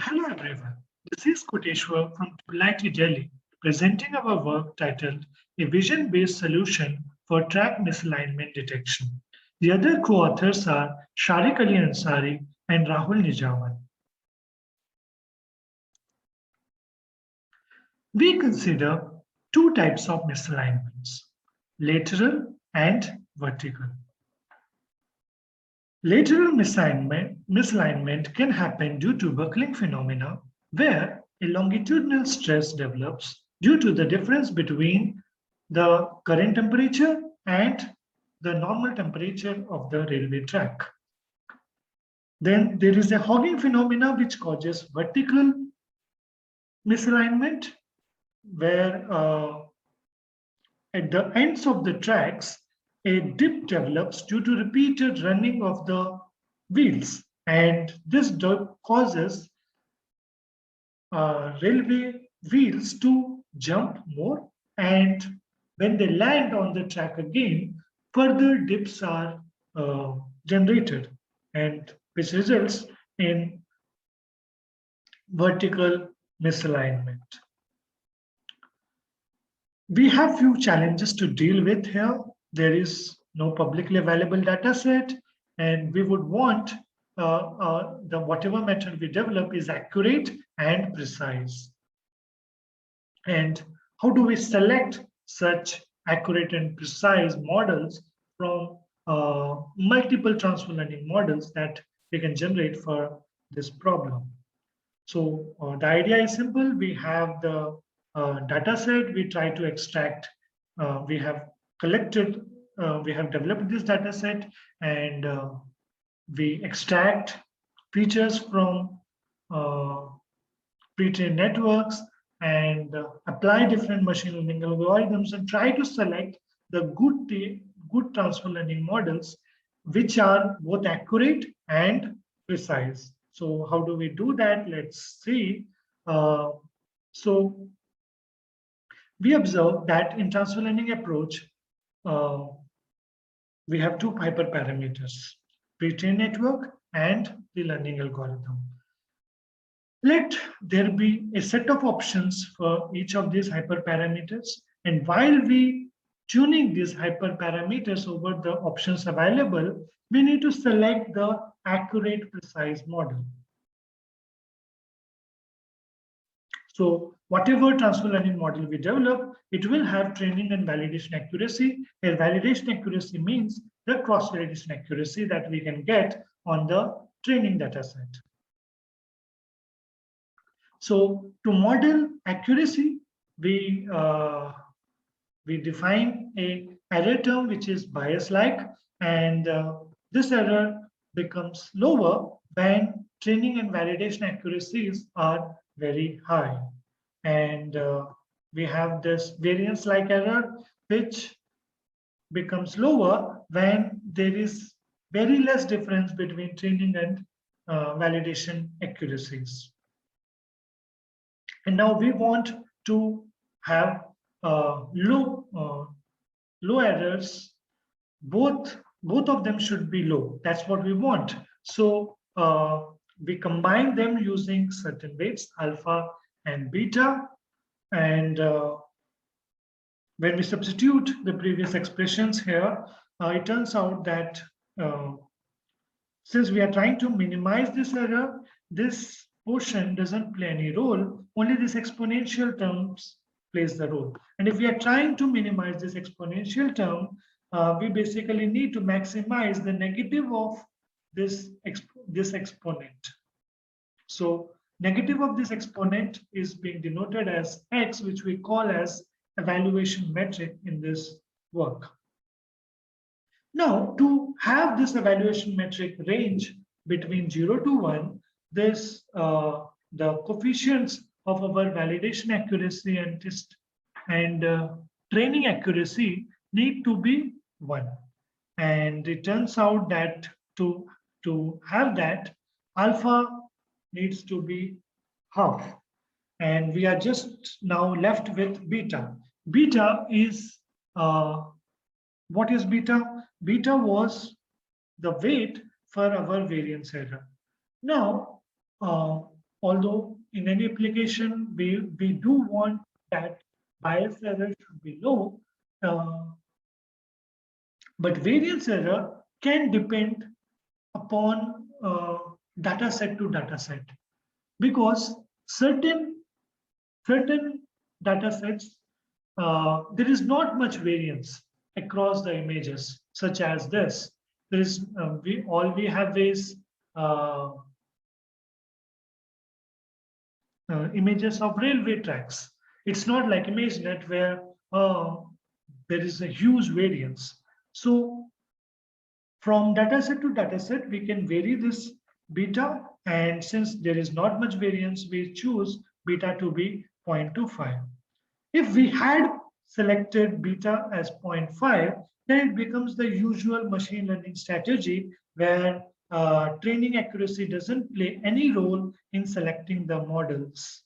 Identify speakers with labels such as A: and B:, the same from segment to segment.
A: Hello everyone, this is Koteshwar from Politely Delhi, presenting our work titled A Vision-Based Solution for Track Misalignment Detection. The other co-authors are Sharik Ali Ansari and Rahul Nijawan. We consider two types of misalignments, lateral and vertical. Lateral misalignment can happen due to buckling phenomena where a longitudinal stress develops due to the difference between the current temperature and the normal temperature of the railway track. Then there is a hogging phenomena which causes vertical misalignment where at the ends of the tracks a dip develops due to repeated running of the wheels, and this causes railway wheels to jump more, and when they land on the track again, further dips are generated, and which results in vertical misalignment. We have few challenges to deal with here. There is no publicly available data set, and we would want the whatever method we develop is accurate and precise. And how do we select such accurate and precise models from multiple transfer learning models that we can generate for this problem? So the idea is simple. We have the data set, we try to extract, we have collected, we have developed this data set, and we extract features from pre-trained networks and apply different machine learning algorithms and try to select the good transfer learning models which are both accurate and precise. So how do we do that? Let's see. So we observe that in transfer learning approach, we have two hyperparameters, pre-trained network and the learning algorithm. Let there be a set of options for each of these hyperparameters. And while we tuning these hyperparameters over the options available, we need to select the accurate, precise model. So whatever transfer learning model we develop, it will have training and validation accuracy. And validation accuracy means the cross-validation accuracy that we can get on the training data set. So to model accuracy, we define a error term which is bias-like, and this error becomes lower when training and validation accuracies are very high. And we have this variance-like error, which becomes lower when there is very less difference between training and validation accuracies. And now we want to have low errors. Both of them should be low. That's what we want. So we combine them using certain weights, alpha and beta. And when we substitute the previous expressions here, it turns out that since we are trying to minimize this error, this portion doesn't play any role, only this exponential terms plays the role. And if we are trying to minimize this exponential term, we basically need to maximize the negative of this exponent. So negative of this exponent is being denoted as x, which we call as evaluation metric in this work. Now, to have this evaluation metric range between 0 to 1, this the coefficients of our validation accuracy and test and training accuracy need to be 1. And it turns out that to have that, alpha needs to be half. And we are just now left with beta. Beta is, what is beta? Beta was the weight for our variance error. Now, although in any application, we do want that bias error should be low, but variance error can depend upon data set to data set, because certain data sets, there is not much variance across the images, such as this. There is we have is images of railway tracks. It's not like ImageNet where there is a huge variance. So from dataset to dataset, we can vary this beta, and since there is not much variance, we choose beta to be 0.25. If we had selected beta as 0.5, then it becomes the usual machine learning strategy where training accuracy doesn't play any role in selecting the models.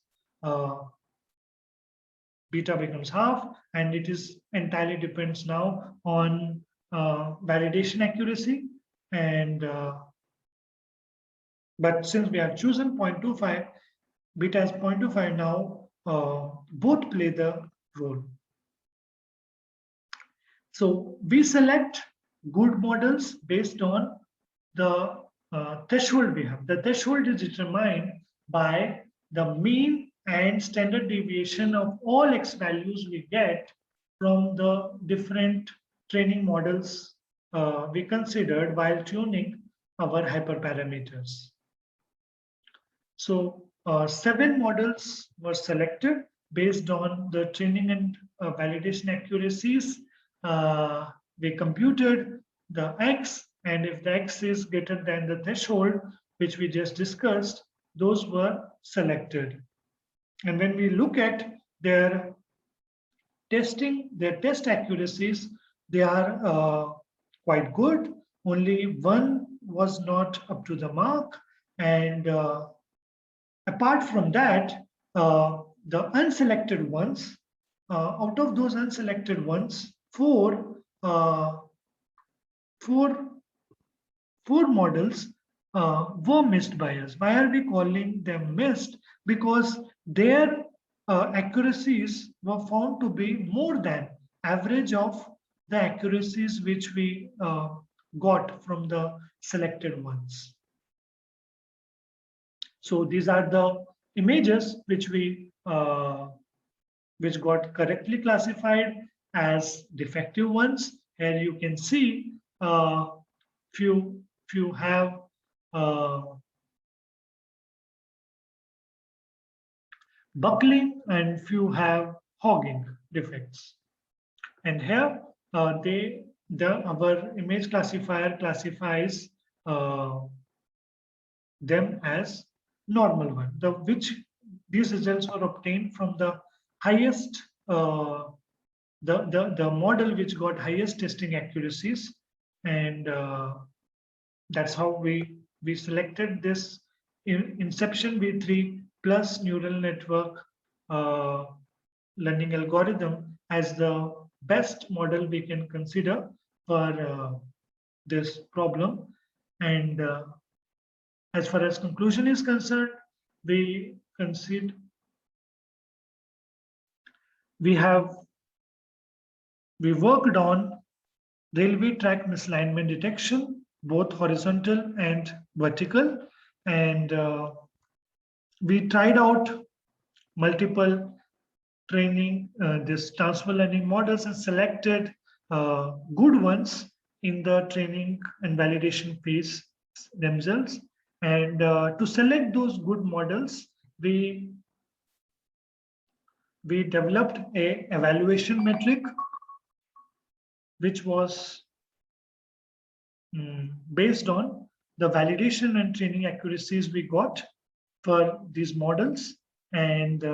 A: Beta becomes half, and it is entirely depends now on validation accuracy. And but since we have chosen 0.25, beta is 0.25 now, both play the role. So we select good models based on the threshold we have. The threshold is determined by the mean and standard deviation of all X values we get from the different training models we considered while tuning our hyperparameters. So 7 models were selected based on the training and validation accuracies. We computed the X, and if the X is greater than the threshold, which we just discussed, those were selected. And when we look at their test accuracies, they are quite good. Only one was not up to the mark. And apart from that, the unselected ones, out of those unselected ones, four models were missed by us. Why are we calling them missed? Because their accuracies were found to be more than average of the accuracies which we got from the selected ones. So these are the images which we which got correctly classified as defective ones. Here you can see few have buckling and few have hogging defects. And here our image classifier classifies them as normal one. These results are obtained from the highest the model which got highest testing accuracies, and that's how we selected this Inception V3 plus neural network learning algorithm as the best model we can consider for this problem. And as far as conclusion is concerned, we worked on railway track misalignment detection, both horizontal and vertical, and we tried out multiple training this transfer learning models and selected good ones in the training and validation phase themselves. And to select those good models, we developed a evaluation metric which was based on the validation and training accuracies we got for these models. And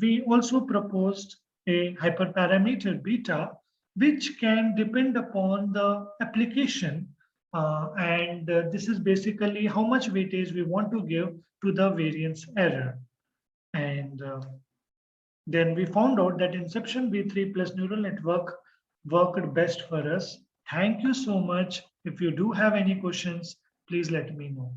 A: we also proposed a hyperparameter beta, which can depend upon the application. And this is basically how much weightage we want to give to the variance error. And then we found out that Inception V3 plus neural network worked best for us. Thank you so much. If you do have any questions, please let me know.